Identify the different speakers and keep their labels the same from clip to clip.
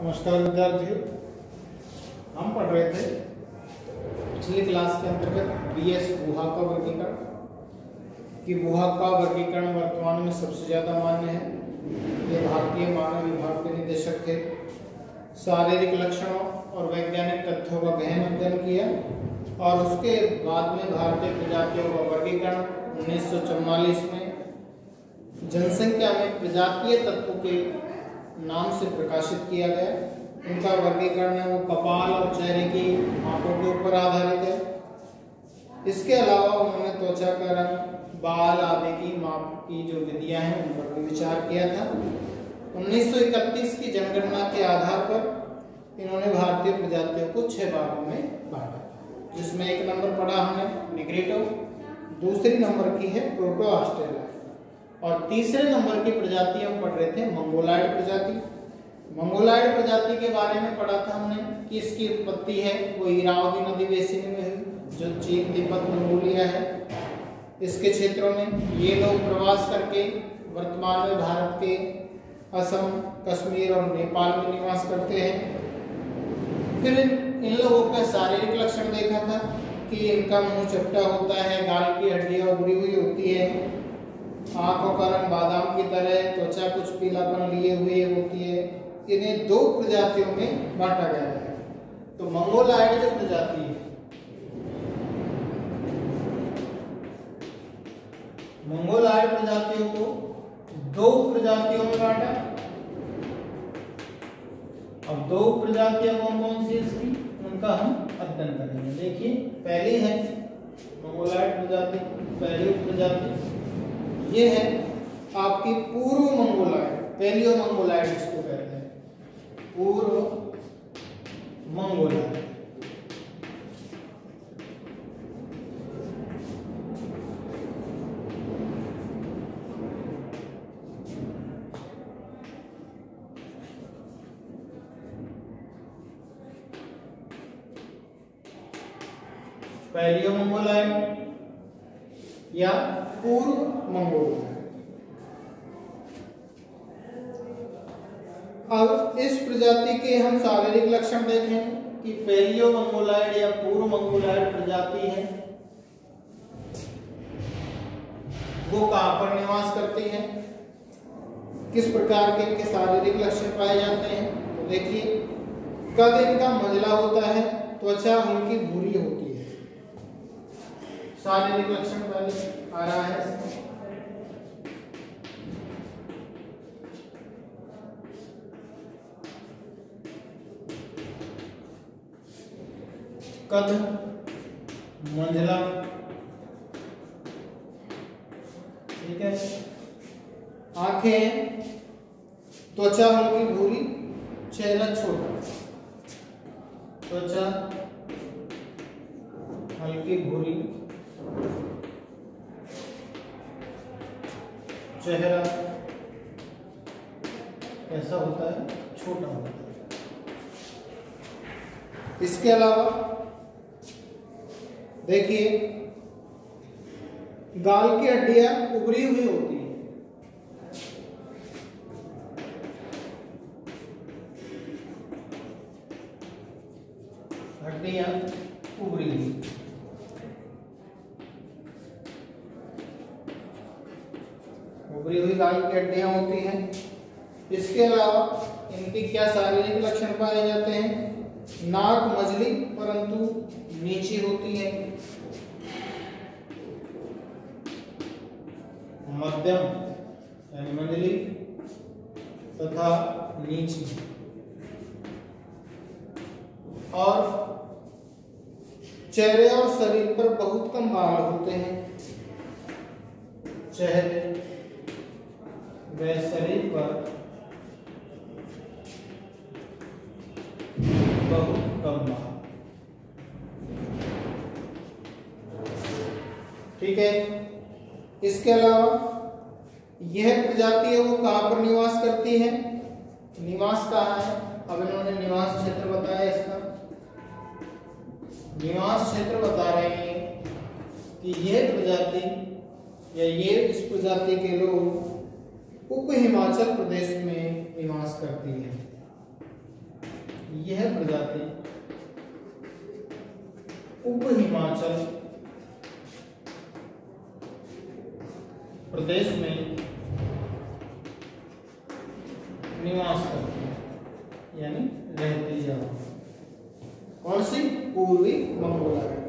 Speaker 1: नमस्कार विद्यार्थियों, हम पढ़ रहे थे पिछली क्लास के अंतर्गत बीएस गुहा का वर्गीकरण कि गुहा का वर्गीकरण वर्तमान में सबसे ज्यादा मान्य है। ये भारतीय मानव विभाग के निदेशक थे। शारीरिक लक्षणों और वैज्ञानिक तथ्यों का गहन अध्ययन किया और उसके बाद में भारतीय प्रजातियों का वर्गीकरण 1944 में जनसंख्या में प्रजातीय तत्वों के नाम से प्रकाशित किया गया। उनका वर्गीकरण है वो कपाल और चेहरे की आंखों के ऊपर आधारित है। इसके अलावा उन्होंने त्वचा का रंग, बाल आदि की माप की जो विधियां हैं उन पर भी विचार किया था। 1931 की जनगणना के आधार पर इन्होंने भारतीय प्रजातियों को 6 भागों में बांटा, जिसमें एक नंबर पढ़ा हमने निग्रिटो, दूसरी नंबर की है प्रोटो ऑस्ट्रेलिया और तीसरे नंबर की प्रजाति हम पढ़ रहे थे मंगोलाइड प्रजाति। मंगोलाइड प्रजाति के बारे में पढ़ा था हमने कि इसकी उत्पत्ति है वो इरावदी नदी बेसिन में हुई, जो चीन, तिब्बत, मंगोलिया है। इसके क्षेत्रों में ये लोग प्रवास करके वर्तमान में भारत के असम, कश्मीर और नेपाल में निवास करते हैं। फिर इन लोगों का शारीरिक लक्षण देखा था कि इनका मुंह चपटा होता है, गाल की हड्डियां उभरी हुई होती है, आंखों का रंग बादाम की तरह, त्वचा कुछ पीलापन लिए हुए होती है। इन्हें 2 प्रजातियों में बांटा गया है। तो मंगोलाइड जो प्रजाति है, मंगोलाइड प्रजातियों को 2 प्रजातियों में बांटा। अब 2 प्रजातियां कौन कौन सी इसकी, उनका हम अध्ययन करेंगे। देखिए, पहली है मंगोलाइड प्रजाति, पहली प्रजाति ये है आपकी पूर्व मंगोलाइड, पैलियो मंगोलाइड इसको कहते हैं, पूर्व मंगोलाइड। पैलियो मंगोलाइड या पूर्व मंगोलाइड। अब इस प्रजाति के हम शारीरिक लक्षण देखें कि पैलियो मंगोलाइड या पूर्व मंगोलाइड प्रजाति है वो कहां पर निवास करती है, किस प्रकार के इनके शारीरिक लक्षण पाए जाते हैं। तो देखिए, कद इनका मंझला होता है, त्वचा हल्की भूरी होती है। शारीरिक लक्षण पहले आ रहा है इसमें। कद मंझला, ठीक है। आंखें, त्वचा हल्की भूरी, चेहरा छोटा, त्वचा हल्की भूरी, चेहरा कैसा होता है, छोटा होता है। इसके अलावा देखिए, गाल की हड्डियां उभरी हुई होती है, हड्डियां उभरी हुई, उभरी हुई गाल की हड्डियां होती हैं। इसके अलावा इनके क्या शारीरिक लक्षण पाए जाते हैं, नाक मझली परंतु नीची होती है, मध्यम यानी मंझली तथा नीची, और चेहरे और शरीर पर बहुत कम बाल होते हैं। चेहरे व शरीर पर बहुत कम बाल, ठीक है। इसके अलावा यह प्रजाति है वो कहां पर निवास करती है, निवास कहां है, अब इन्होंने निवास क्षेत्र बताया। इसका निवास क्षेत्र बता रहे हैं कि यह प्रजाति या ये इस प्रजाति के लोग उप हिमाचल प्रदेश में निवास करती है। यह प्रजाति उप हिमाचल प्रदेश में निवास करती है, यानी रहती है। कौन सी? पूर्वी मंगोलायड।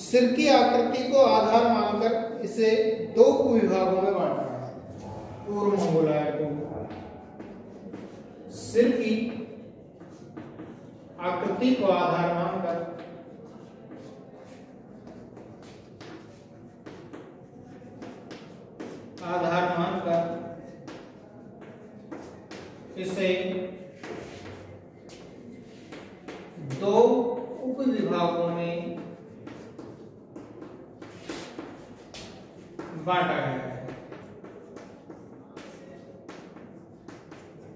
Speaker 1: सिर की आकृति को आधार मानकर इसे दो उपविभागों में बांटा है। पूर्व मंगोलायड को सिर की आकृति को आधार मानकर इसे दो उपविभागों में बांटा गया है।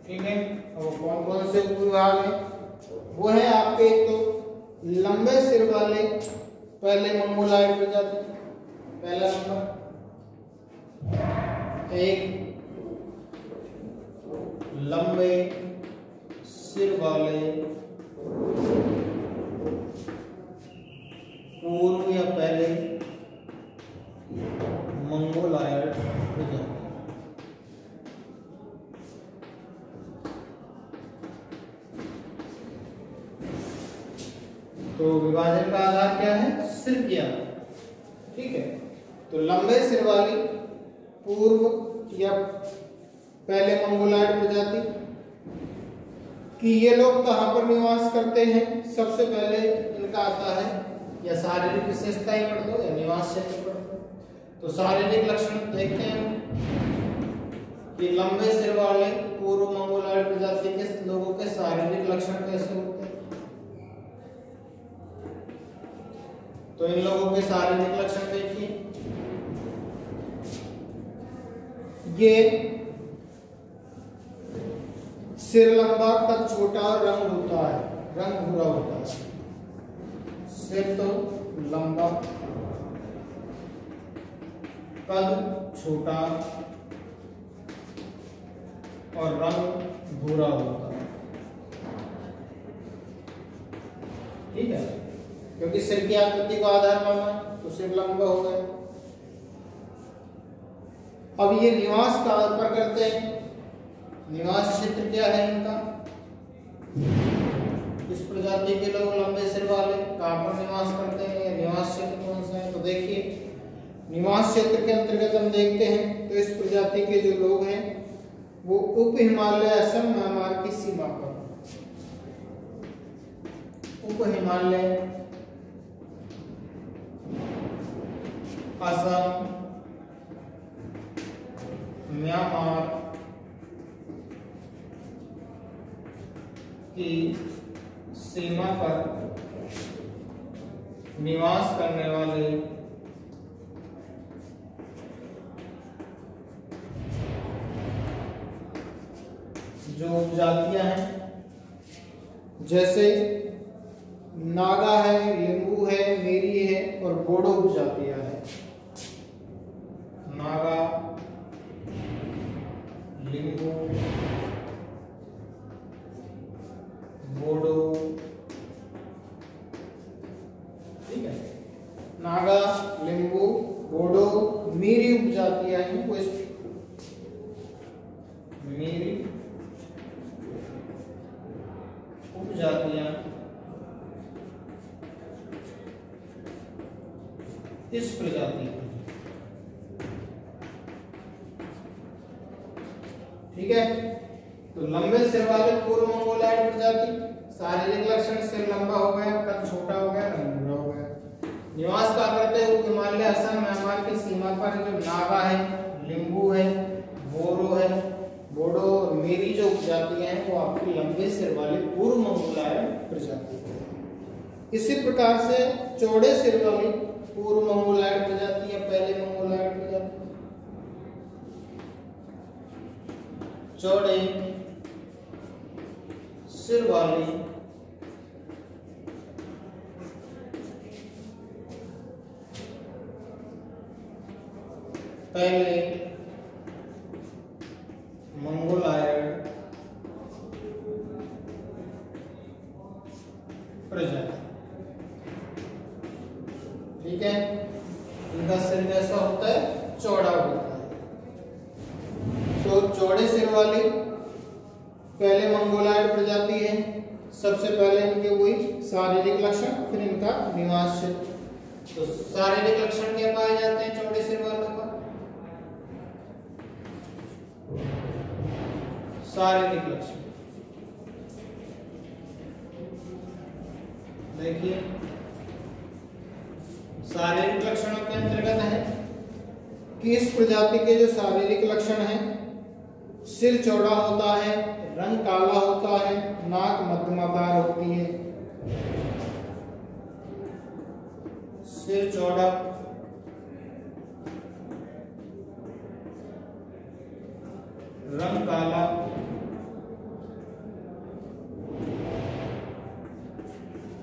Speaker 1: ठीक है, और कौन कौन से उपविभाग है? वो है आपके एक तो लंबे सिर वाले पहले मंगोलायड प्रजाति, पहला नंबर। एक लंबे सिर वाले पूर्व या पहले मंगोलायड प्रजाति। तो विभाजन का आधार क्या है? सिर की आधार। ठीक है, तो लंबे सिर वाली पूर्व या पहले मंगोलायड प्रजाति कि ये लोग कहां पर निवास करते हैं? सबसे पहले इनका आता है या शारीरिक विशेषताएं पढ़ दो या निवास क्षेत्र पढ़ दो। तो शारीरिक लक्षण देखते हैं कि लंबे सिर वाले पूर्व मंगोलायड प्रजाति के लोगों के शारीरिक लक्षण कैसे होते हैं। तो इन लोगों के शारीरिक लक्षण देखिए, ये सिर लंबा, कद छोटा और रंग होता है, रंग भूरा होता है। सिर तो लंबा, कद छोटा और रंग भूरा होता है। ठीक है, क्योंकि सिर की आकृति को आधार माना तो सिर लंबा हो गया। अब ये निवास कहां पर करते हैं? निवास क्षेत्र क्या है इनका? इस प्रजाति के लोग लंबे सिर वाले कहां पर निवास करते हैं? निवास क्षेत्र कौन सा है? तो देखिए, निवास क्षेत्र के अंतर्गत हम देखते हैं तो इस प्रजाति के जो लोग हैं वो उप हिमालय असम म्यांमार की सीमा पर, उप हिमालय असम म्यांमार की सीमा पर निवास करने वाले जो उपजातियां हैं, जैसे नागा है, लिंबू है, मेरी है और बोडो उपजातियां हैं। नागा, लिंबू, बोडो। ठीक है, नागा, लिंबू, बोडो, मीरी उपजातियां हैं। वो मीरी उपजातियां इस प्रजाति की। ठीक है, तो लंबे सिर वाले पूर्व मंगोलायड प्रजाति, शारीरिक लक्षण सिर लंबा हो गया, कद छोटा हो गया, रंग भूरा हो गया। निवास कहाँ करते हैं? हिमालय असम म्यांमार की सीमा पर जो नागा है, लिंबू है, बोरो है, बोडो और मेरी जो उपजातियां हैं वो आपकी लंबे सिर वाले पूर्व मंगोलायड प्रजाति है। इसी प्रकार से चौड़े सिर वाली पूर्व मंगोलायड प्रजाति या पहले मंगोलायड प्रजाति, चौड़े सिर वाली पहले मंगोलायड सिर वाली पहले मंगोलायड प्रजाति है। सबसे पहले इनके वही शारीरिक लक्षण, फिर इनका निवास क्षेत्र। तो शारीरिक लक्षण क्या पाए जाते हैं चौड़े सिर वालों का? शारीरिक लक्षण देखिए, शारीरिक लक्षणों के अंतर्गत है कि इस प्रजाति के जो शारीरिक लक्षण हैं, सिर चौड़ा होता है, रंग काला होता है, नाक मध्यमाकार होती है। सिर चौड़ा, रंग काला,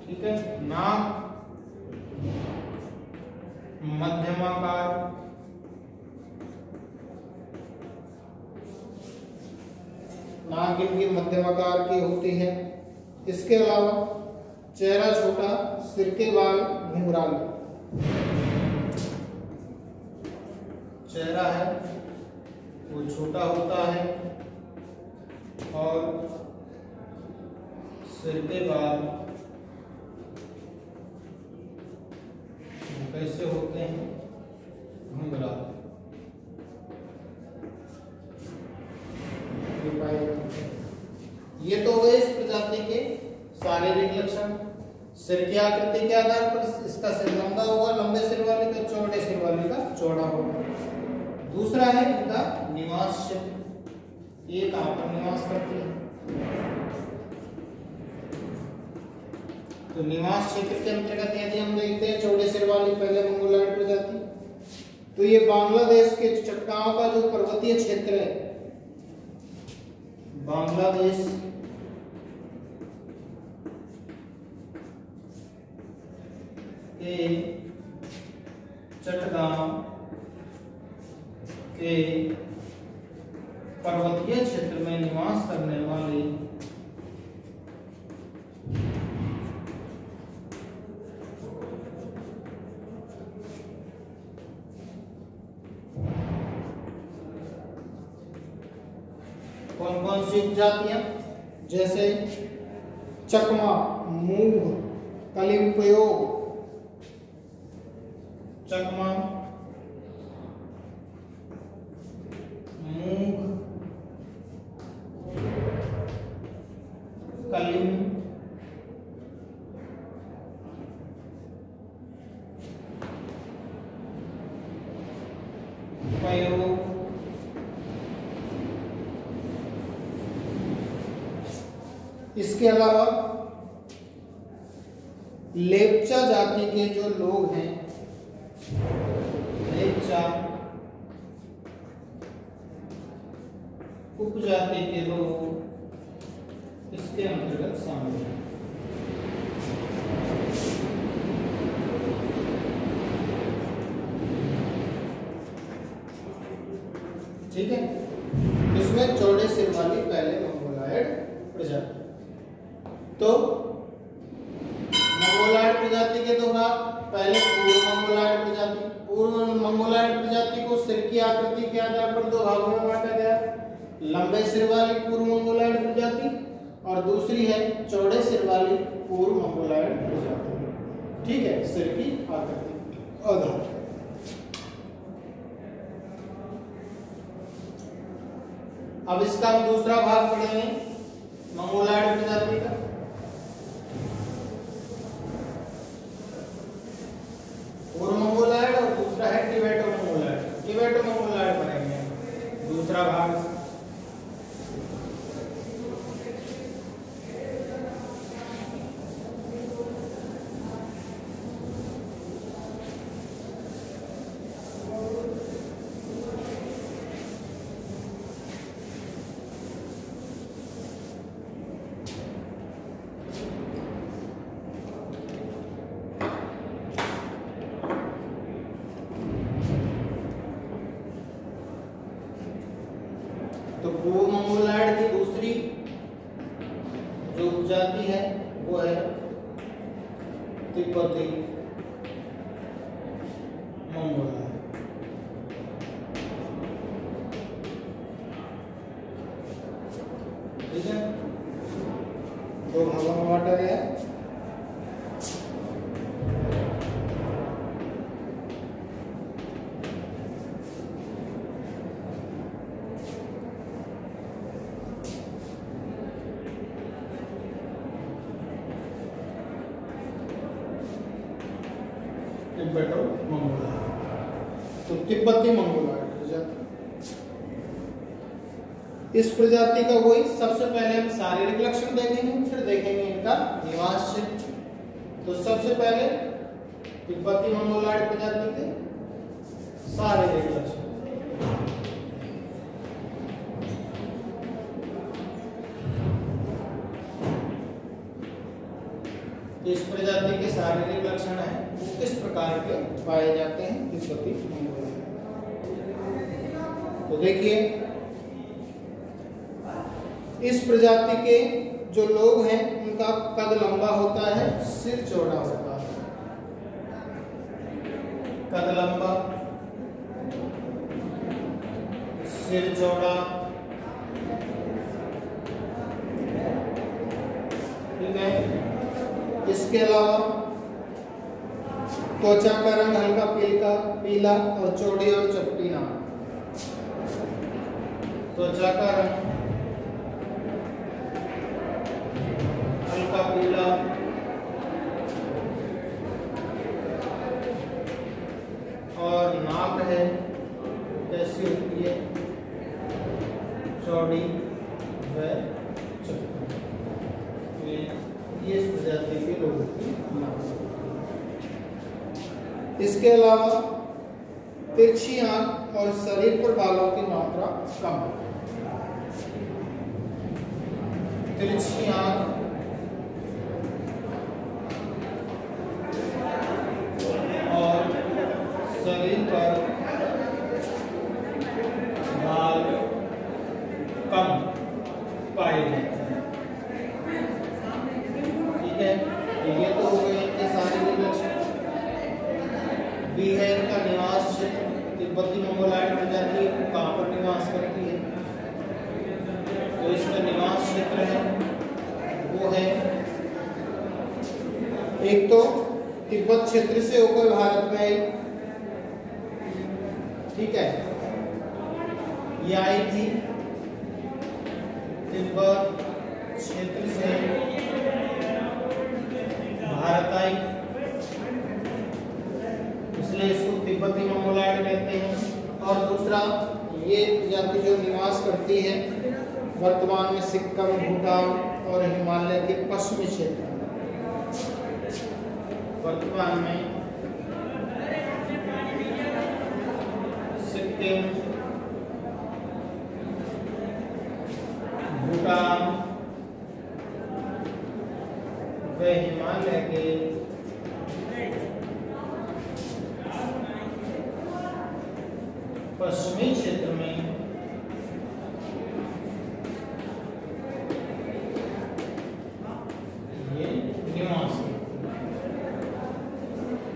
Speaker 1: ठीक है, नाक मध्यमाकार, नाक इनकी मध्यमाकार की होती है। इसके अलावा चेहरा छोटा, सिर के बाल घुंघराले, चेहरा है वो छोटा होता है और सिर के बाल कैसे होते हैं? घुंघराले। ये तो हो गए इस प्रजाति के शारीरिक लक्षण। सिर की आकृति के आधार पर इसका सिर लंबा होगा, लंबे सिर वाले का, चौड़े सिर वाले का चौड़ा होगा। दूसरा है इनका निवास क्षेत्र, ये कहां पर निवास करती है? तो निवास क्षेत्र के अंतर्गत यदि हम देखते हैं चौड़े सिर वाली पहले मंगोलायड प्रजाति, तो ये बांग्लादेश के चट्टानों का जो पर्वतीय क्षेत्र है, बांग्लादेश के चट्टान के पर्वतीय क्षेत्र में निवास करने वाले कौन कौन सी उपजातियां? जैसे चकमा, मूंग, कलिंपयोग, चकमा, मूंग, कलिम, पयोग, इसके अलावा लेप्चा जाति के जो लोग हैं, लेप्चा उपजाति के लोग इसके अंतर्गत शामिल हैं। ठीक है, इसमें चौड़े सिर वाली पहले मंगोलायड प्रजाति। तो मंगोलायड प्रजाति के दो भाग, पहले पूर्व मंगोलायड प्रजाति। पूर्व मंगोलायड प्रजाति को सिर की आकृति के आधार पर दो भागों में बांटा गया, लंबे सिर वाली पूर्व मंगोलायड प्रजाति और दूसरी है चौड़े सिर वाली पूर्व मंगोलायड प्रजाति। ठीक है, सिर की आकृति आधार। अब इसका हम दूसरा भाग पढ़ेंगे मंगोलायड प्रजाति का। पूर्व मंगोलायड और दूसरा है टिबेटो मंगोलायड। टिबेटो मंगोलायड पढ़ेंगे दूसरा भाग। तो पूर्व मंगोलायड की दूसरी जो उपजाति है वो है तिब्बती मंगोलायड। ठीक है, दो भागों में बांटा गया है। तो तिब्बती मंगोलॉयड प्रजाति, इस प्रजाति का वही सबसे पहले हम शारीरिक लक्षण देखेंगे, फिर देखेंगे इनका निवास क्षेत्र। तो सबसे पहले तिब्बती मंगोलॉयड प्रजाति के शारीरिक लक्षण। इस प्रजाति के शारीरिक लक्षण है वो किस प्रकार के पाए जाते हैं तिब्बती मंगोलॉयड। तो देखिए, इस प्रजाति के जो लोग हैं उनका कद लंबा होता है, सिर चौड़ा होता है। कद लंबा, सिर चौड़ा, ठीक है। इसके अलावा त्वचा का रंग हल्का पीला और चौड़ी और चपटी नाक। त्वचा का रंग हल्का पीला और नाक है कैसी होती है, चौड़ी व चपटी। ये इस प्रजाति के लोगों की नाक। इसके अलावा तिरछी आंख और शरीर पर बालों की मात्रा कम है। तिरछी आंख और शरीर पर बाल कम पाए जाते हैं। ठीक है, ये तो हो गए इनके शारीरिक लक्षण। भी है इनका निवास क्षेत्र। तिब्बती मंगोलॉयड प्रजाति कहाँ पर निवास करती है, तो इसका निवास क्षेत्र है वो है, एक तो तिब्बत क्षेत्र से होकर भारत में आई, ठीक है, ये आई थी तिब्बत क्षेत्र से भारत आई, इसलिए इसको तिब्बती मंगोलॉयड कहते हैं। और दूसरा, ये प्रजाति जो निवास करती है वर्तमान में सिक्किम, भूटान और हिमालय के पश्चिमी क्षेत्र में। वर्तमान में सिक्किम, भूटान व हिमालय के पश्चिमी क्षेत्र में ये निवास है।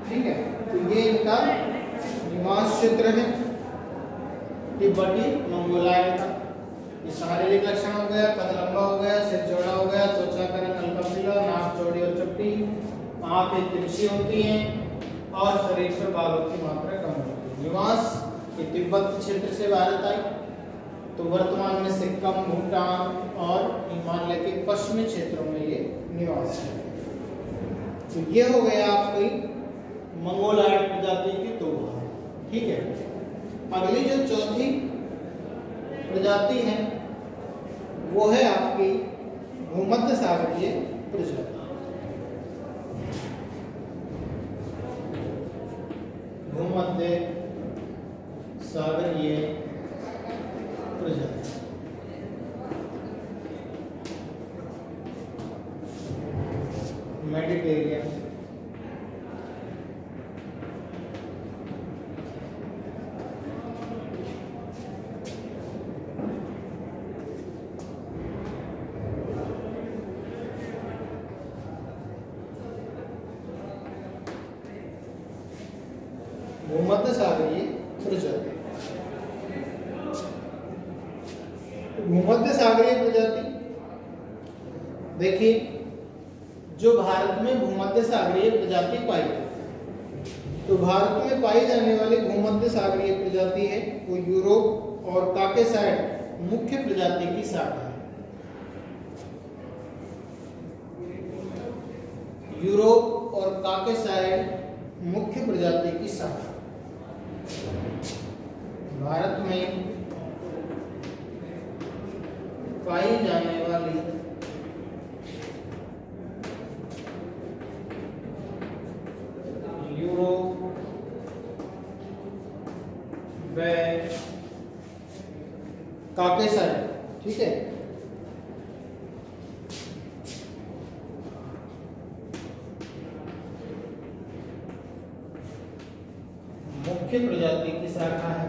Speaker 1: ठीक है, तो ये इनका निवास क्षेत्र है तिब्बती मंगोलॉयड का। ये शारीरिक लक्षण हो गया, कद लंबा हो गया, सिर चौड़ा हो गया, त्वचा का रंग हल्का पीला, नाक चौड़ी और चपटी, आंखें तिरछी होती हैं और शरीर पर बालों की मात्रा कम होती है। निवास कि तिब्बत क्षेत्र से भारत आई, तो वर्तमान में सिक्किम, भूटान और हिमालय के पश्चिमी क्षेत्रों में ये निवास है। तो ये हो गया आपकी मंगोलॉयड प्रजाति के दो भाग। ठीक है, अगली जो चौथी प्रजाति है वो है आपकी भूमध्य सागरीय प्रजाति। भूमध्य सागरीय प्रजाति, मेडिटेरियन, भूमध्य सागरीय प्रजाति। भूमध्य सागरीय प्रजाति देखिए, जो भारत में भूमध्य सागरीय प्रजाति पाई जाती है, तो भारत में पाई जाने वाली भूमध्य सागरीय प्रजाति है वो यूरोप और काकेसाइड मुख्य प्रजाति की शाखा है। यूरोप और काकेसाइड मुख्य प्रजाति की शाखा भारत में पाई जाने वाली यूरोप व काकेसाइड, ठीक है, मुख्य प्रजाति की शाखा है।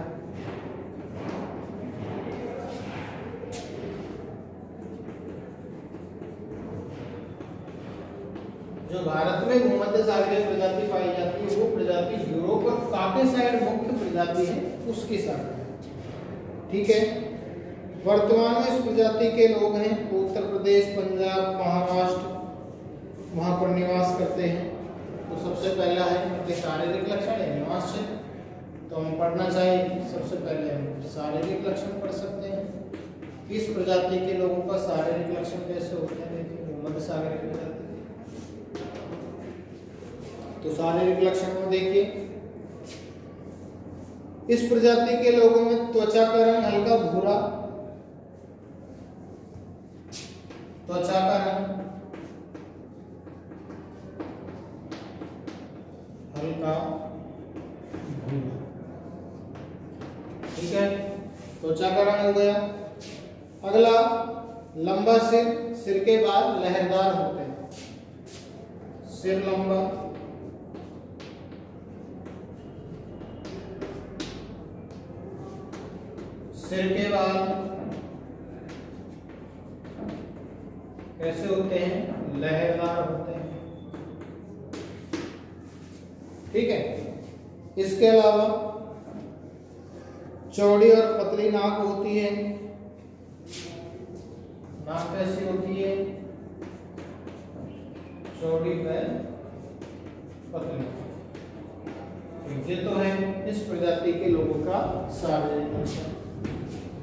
Speaker 1: जो भारत में भूमध्य सागरीय प्रजाति पाई जाती है वो प्रजाति यूरोप और काकेसाइड मुख्य प्रजाति है उसकी शाखा है, ठीक है। वर्तमान में इस प्रजाति के लोग हैं उत्तर प्रदेश, पंजाब, महाराष्ट्र, वहां पर निवास करते हैं। तो सबसे पहला है इनके शारीरिक लक्षण है निवास क्षेत्र, तो हम पढ़ना चाहिए। सबसे पहले हम शारीरिक लक्षण पढ़ सकते हैं। इस प्रजाति के लोगों का शारीरिक लक्षण कैसे होते हैं, देखिए भूमध्य सागरीय प्रजाति। तो शारीरिक लक्षण को देखिए, इस प्रजाति के लोगों में त्वचा का रंग हल्का भूरा, त्वचा का रंग हल्का भूरा, ठीक है, त्वचा का रंग हो गया। अगला, लंबा सिर, सिर के बाल लहरदार होते हैं, सिर लंबा, सिर के बाल कैसे होते हैं, लहरदार होते हैं, ठीक है। इसके अलावा चौड़ी और पतली नाक होती है। नाक कैसी होती है, चौड़ी व पतली। ये तो है इस प्रजाति के लोगों का शारीरिक लक्षण।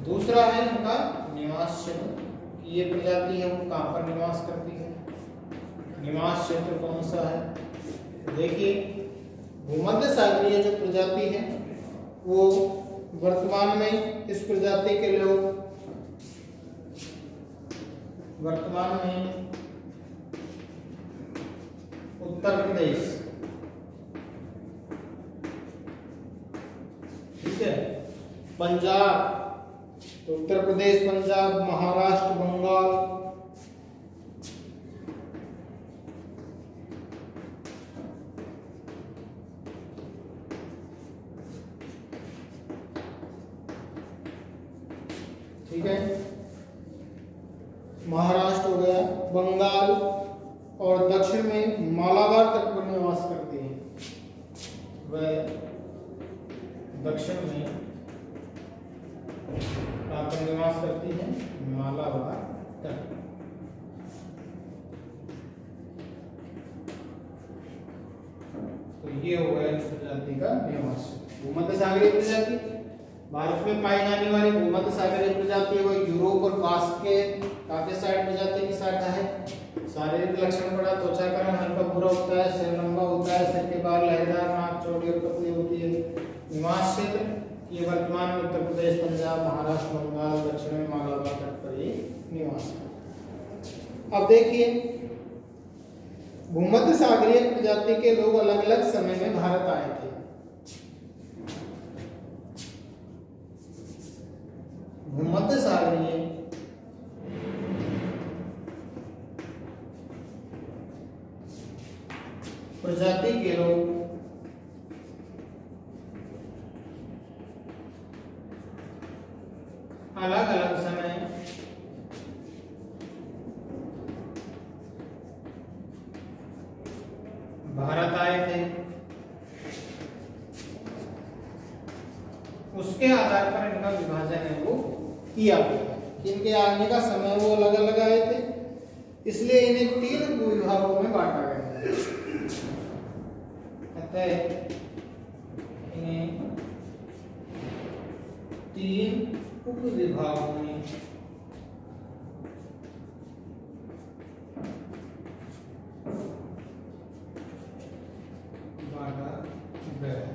Speaker 1: दूसरा है उनका निवास क्षेत्र, कि ये प्रजाति है वो कहाँ पर निवास करती है, निवास क्षेत्र कौन सा है। देखिए, भूमध्य सागरीय जो प्रजाति है वो वर्तमान में इस प्रजाति के लोग वर्तमान में उत्तर प्रदेश, ठीक है, पंजाब, तो उत्तर प्रदेश, पंजाब, महाराष्ट्र, बंगाल, ठीक है, महाराष्ट्र हो गया, बंगाल और दक्षिण में मालाबार तक पर निवास करती है। वह दक्षिण में कहाँ पर निवास करती है, मालाबार तक। तो ये हो गया इस प्रजाति का निवास। भूमध्य सागरीय प्रजाति भारत में पाई जाने वाली भूमध्य सागरीय प्रजाति है वो यूरोप और काकेसाइड प्रजाति की शाखा है। शारीरिक लक्षण पड़ा, त्वचा का रंग हल्का भूरा होता है, सिर लंबा होता है, सिर के बाल लहरदार, नाक चौड़ी और पतली होती है। निवास क्षेत्र ये वर्तमान में उत्तर प्रदेश, पंजाब, महाराष्ट्र, बंगाल, दक्षिण में मालाबार तट पर ये निवास है। अब देखिए, भूमध्य सागरीय प्रजाति के लोग अलग अलग समय में भारत आए थे। भूमध्य सागरीय प्रजाति के लोग अलग अलग समय भारत आए थे। उसके आधार पर इनका विभाजन है वो किया गया। इनके आने का समय वो अलग अलग आए थे, इसलिए इन्हें 3 उपविभागों में बांटा गया है। अतः इन्हें 3 उपविभागों में बांटा गया है।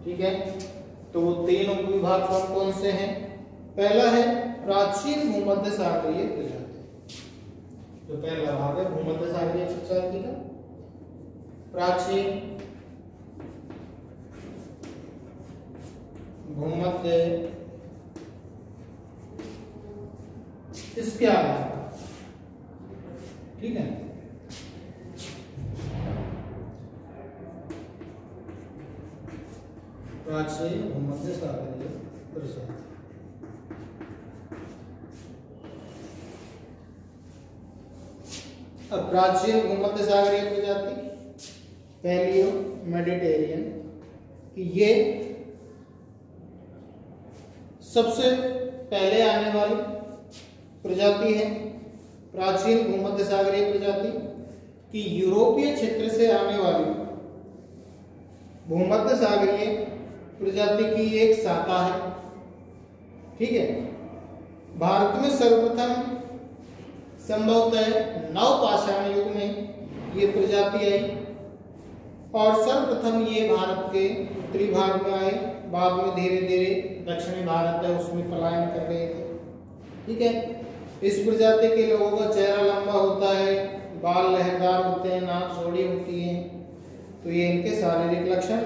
Speaker 1: ठीक है, तो वो 3 उपविभाग कौन कौन से हैं? पहला है प्राचीन भूमध्य सागरीय प्रजाति। जो पहला भाग है भूमध्य सागरीय प्रजाति का, प्राचीन भूमध्य, इसके अलावा, ठीक है, प्राचीन भूमध्य सागरीय प्रजाति। अब प्राचीन भूमध्य सागरीय प्रजाति पहली हो मेडिटेरियन, कि ये सबसे पहले आने वाली प्रजाति है। प्राचीन भूमध्य सागरीय प्रजाति कि यूरोपीय क्षेत्र से आने वाली भूमध्य सागरीय प्रजाति की एक शाखा है। ठीक है, भारत में सर्वप्रथम संभवतः नवपाषाण युग में ये प्रजाति आई और सर्वप्रथम ये भारत के उत्तरी भाग में आए, बाद में धीरे धीरे दक्षिणी भारत है उसमें पलायन कर रहे थे। ठीक है, इस प्रजाति के लोगों का चेहरा लंबा होता है, बाल लहरदार होते हैं, नाक चौड़ी होती है, तो ये इनके शारीरिक लक्षण।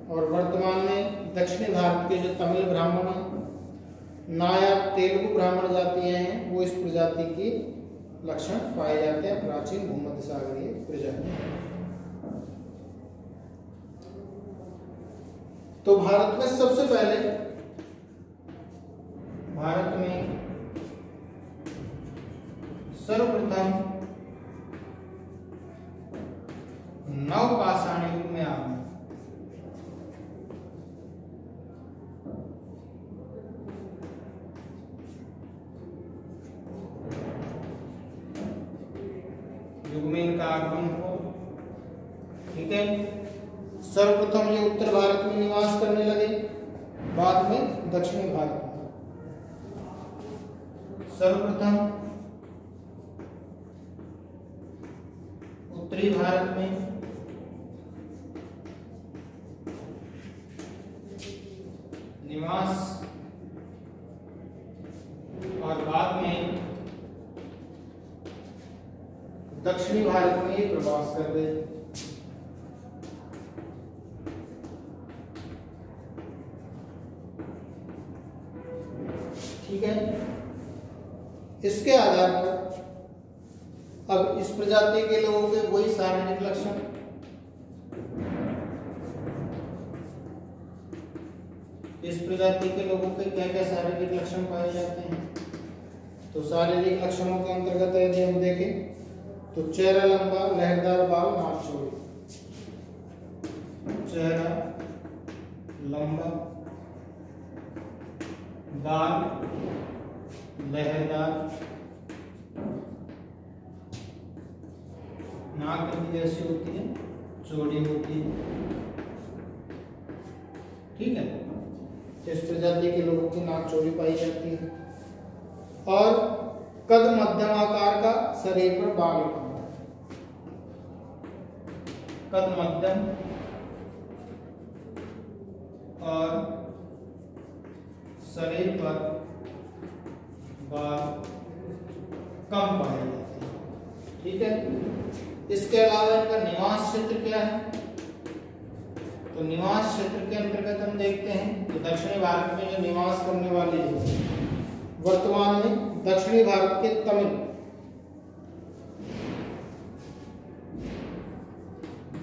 Speaker 1: और वर्तमान में दक्षिणी भारत के जो तमिल ब्राह्मण हैं, नायक तेलुगु ब्राह्मण जातियां हैं, वो इस प्रजाति की लक्षण पाए जाते हैं, प्राचीन भूमध्य सागरीय प्रजाति। तो भारत में सबसे पहले भारत में सर्वप्रथम नवपाषाण युग में आए। युग में इनका आगमन हो। ठीक है, सर्वप्रथम ये उत्तर भारत में निवास करने लगे, बाद में दक्षिणी भारत में। सर्वप्रथम उत्तरी भारत में, निवास और बाद में दक्षिणी भारत में ये प्रवास कर रहे। ठीक है, इसके आधार पर अब इस प्रजाति के लोगों के वही शारीरिक लक्षण, इस प्रजाति के लोगों के क्या क्या शारीरिक लक्षण पाए जाते हैं? तो शारीरिक लक्षणों के अंतर्गत यदि हम देखें तो चेहरा लंबा, लहरदार बाल, नाक चौड़ी। चेहरा लंबा, बाल लहरदार, नाक भी जैसी होती है, चौड़ी होती है। ठीक है, इस प्रजाति के लोगों की नाक चौड़ी पाई जाती है और कद मध्यम आकार का, शरीर पर बाल होता है। कद मध्यम और शरीर पर बाल कम पाए जाते हैं। ठीक है, इसके अलावा इनका निवास क्षेत्र क्या है? तो निवास क्षेत्र के अंतर्गत हम देखते हैं कि दक्षिणी भारत में जो निवास करने वाले हैं, वर्तमान में दक्षिणी भारत के तमिल,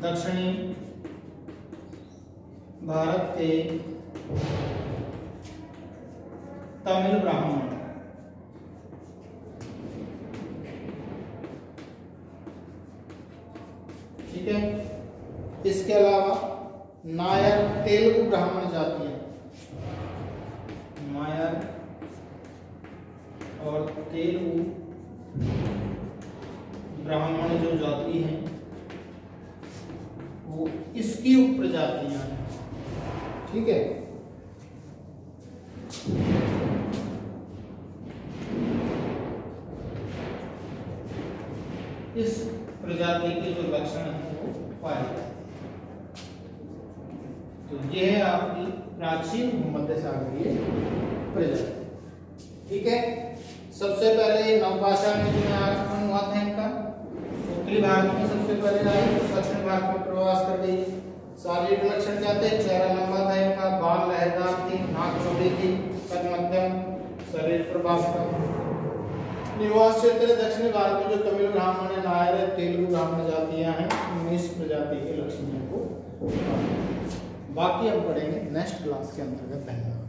Speaker 1: दक्षिणी भारत के तमिल ब्राह्मण, ठीक है, इसके अलावा नायर तेलुगु ब्राह्मण जाति है, नायर और तेलुगु ब्राह्मण जो जाति है वो इसकी उपप्रजातियां हैं। ठीक है, इस प्रजाति के जो लक्षण हैं वो पाए जाते हैं। तो ये है आपकी प्राचीन भूमध्य सागरीय प्रजाति। ठीक है, सबसे पहले नवभाषा में जो अनुवाद है इनका उत्तरी भारत में सबसे पहले आई, दक्षिण भारत में प्रवास कर गई। शारीरिक लक्षण क्या थे? चेहरा लंबा था इनका, बाल लहरदार थे, नाक छोटी थी, कद मध्यम, शरीर प्रभाव कम। निवास क्षेत्र दक्षिणी भारत में जो तमिल ब्राह्मण है, नायर है, तेलुगु ब्राह्मण जातियां हैं, 19 प्रजाति के लक्षण को। बाकी हम पढ़ेंगे नेक्स्ट क्लास के अंतर्गत। धन्यवाद।